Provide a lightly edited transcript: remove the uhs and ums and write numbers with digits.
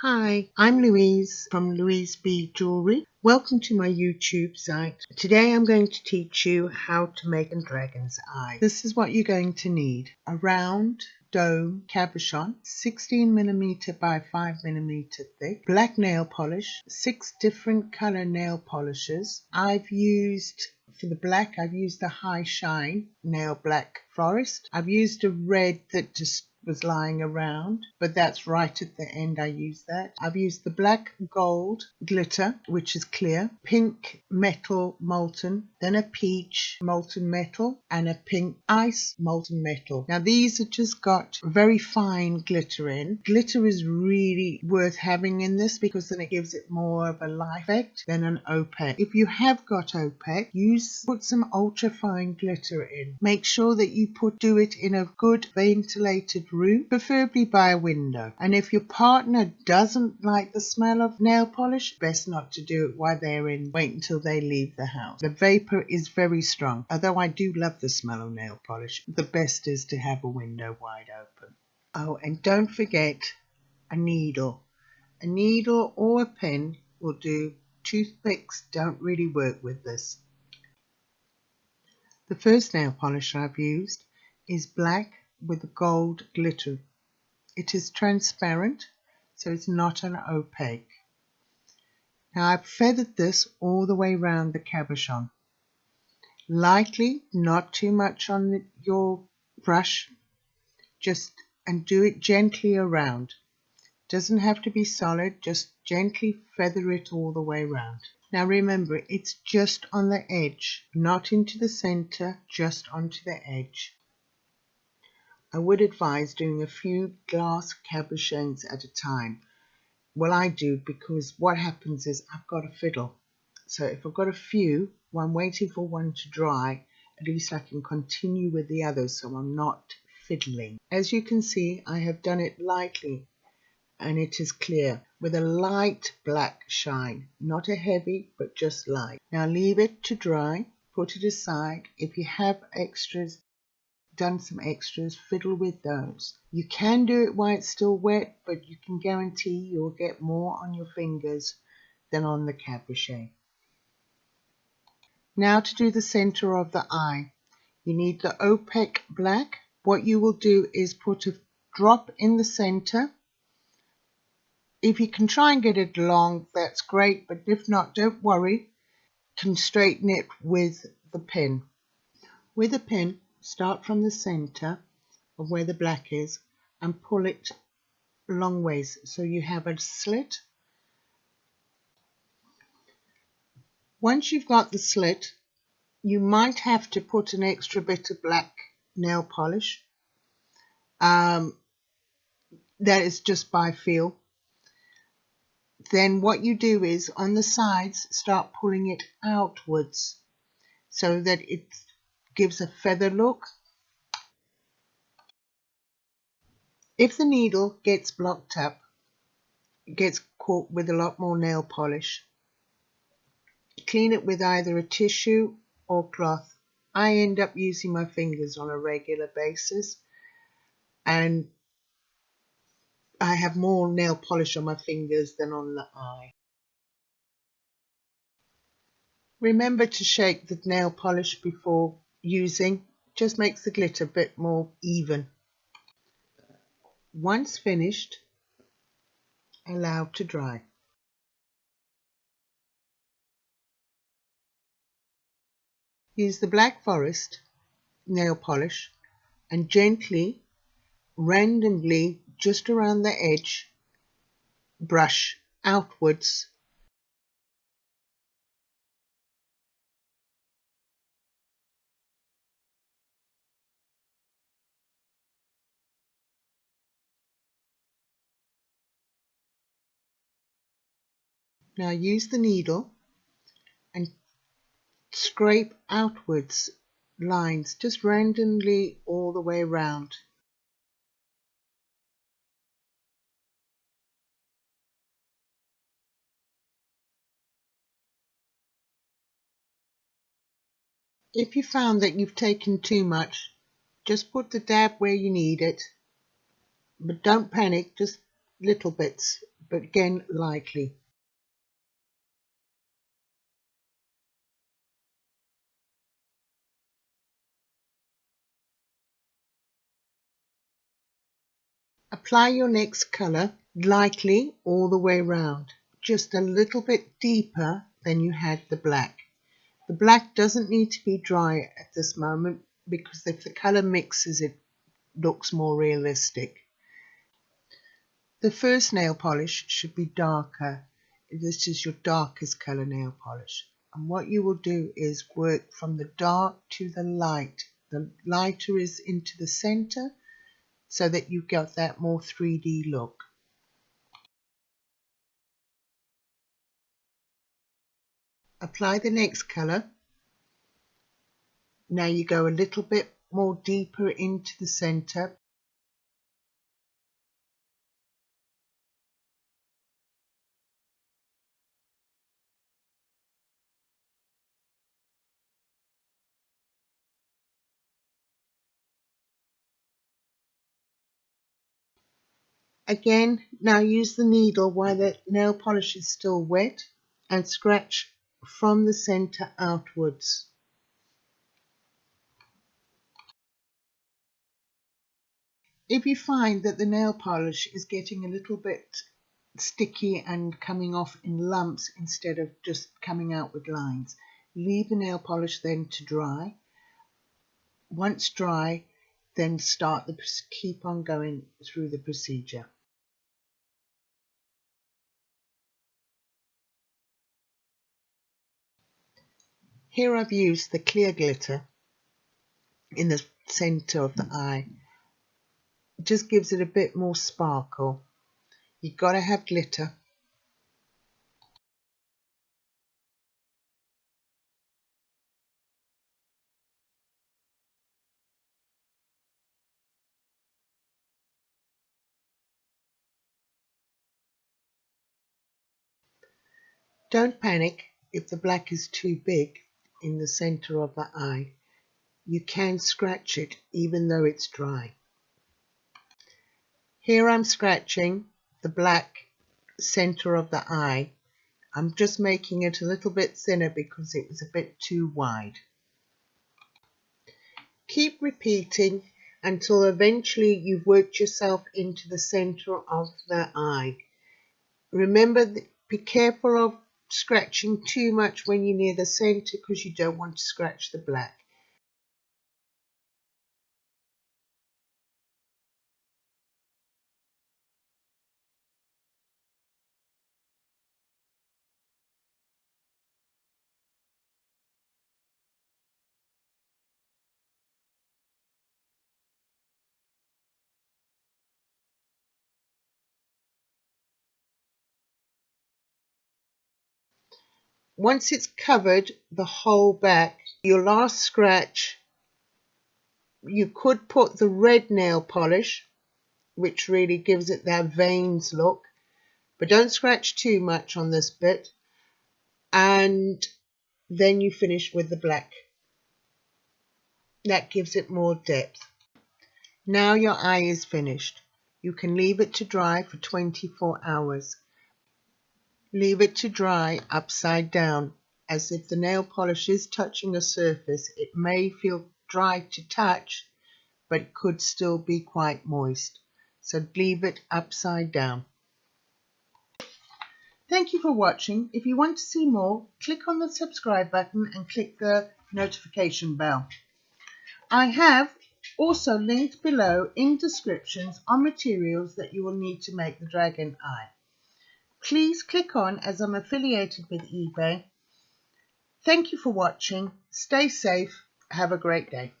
Hi, I'm Louise from Louise B Jewelry. Welcome to my YouTube site. Today I'm going to teach you how to make a dragon's eye. This is what you're going to need. A round dome cabochon, 16mm by 5mm thick, black nail polish, 6 different color nail polishes. For the black, I've used the High Shine Nail Black Forest. I've used a red that just was lying around, but that's right at the end. I use that. I've used the black gold glitter, which is clear, pink metal molten, then a peach molten metal, and a pink ice molten metal. Now these are just got very fine glitter in. Glitter is really worth having in this because then it gives it more of a light effect than an opaque. If you have got opaque, put some ultra fine glitter in. Make sure that you do it in a good ventilated room, preferably by a window. And if your partner doesn't like the smell of nail polish, best not to do it while they're in. Wait until they leave the house. The vapor is very strong. Although I do love the smell of nail polish, the best is to have a window wide open. Oh, and don't forget a needle. A needle or a pen will do. Toothpicks don't really work with this. The first nail polish I've used is black with gold glitter. It is transparent, so it's not an opaque. Now I've feathered this all the way around the cabochon. Lightly, not too much on your brush, and do it gently around. Doesn't have to be solid, just gently feather it all the way around. Now remember, it's just on the edge, not into the center, just onto the edge. I would advise doing a few glass cabochons at a time. Well, I do, because what happens is I've got a fiddle. So if I've got a few, while I'm waiting for one to dry, at least I can continue with the others so I'm not fiddling. As you can see, I have done it lightly and it is clear with a light black shine, not a heavy, but just light. Now leave it to dry, put it aside. If you have done some extras, fiddle with those. You can do it while it's still wet, but you can guarantee you'll get more on your fingers than on the cabochon. Now to do the center of the eye, you need the opaque black. What you will do is put a drop in the center. If you can try and get it long, that's great, but if not, don't worry. You can straighten it with the pen. With a pen, start from the center of where the black is and pull it long ways so you have a slit. Once you've got the slit, you might have to put an extra bit of black nail polish. That is just by feel. Then what you do is on the sides start pulling it outwards so that it gives a feather look. If the needle gets blocked up, it gets caught with a lot more nail polish, clean it with either a tissue or cloth. I end up using my fingers on a regular basis, and I have more nail polish on my fingers than on the eye. Remember to shake the nail polish before using, just makes the glitter a bit more even. Once finished, allow to dry. Use the Black Forest nail polish and gently, randomly, just around the edge, brush outwards. Now use the needle and scrape outwards lines, just randomly all the way around. If you found that you've taken too much, just put the dab where you need it, but don't panic, just little bits. but again lightly. Apply your next colour lightly all the way round, just a little bit deeper than you had the black. The black doesn't need to be dry at this moment because if the colour mixes it looks more realistic. The first nail polish should be darker. This is your darkest colour nail polish. And what you will do is work from the dark to the light. The lighter is into the centre so that you get that more 3D look. Apply the next colour. Now you go a little bit more deeper into the centre. Again, now use the needle while the nail polish is still wet and scratch from the centre outwards. If you find that the nail polish is getting a little bit sticky and coming off in lumps instead of just coming out with lines, leave the nail polish then to dry. Once dry, then keep on going through the procedure. Here I've used the clear glitter in the centre of the eye. It just gives it a bit more sparkle. You've got to have glitter. Don't panic if the black is too big in the centre of the eye. You can scratch it even though it's dry. Here I'm scratching the black centre of the eye. I'm just making it a little bit thinner because it was a bit too wide. Keep repeating until eventually you've worked yourself into the centre of the eye. Remember, be careful of scratching too much when you're near the centre because you don't want to scratch the black. Once it's covered the whole back, your last scratch, you could put the red nail polish, which really gives it that veins look, but don't scratch too much on this bit, and then you finish with the black. That gives it more depth. Now your eye is finished. You can leave it to dry for 24 hours. Leave it to dry upside down, as if the nail polish is touching a surface. It may feel dry to touch, but it could still be quite moist. So leave it upside down. Thank you for watching. If you want to see more, click on the subscribe button and click the notification bell. I have also linked below in descriptions on materials that you will need to make the dragon eye. Please click on, as I'm affiliated with eBay. Thank you for watching. Stay safe. Have a great day.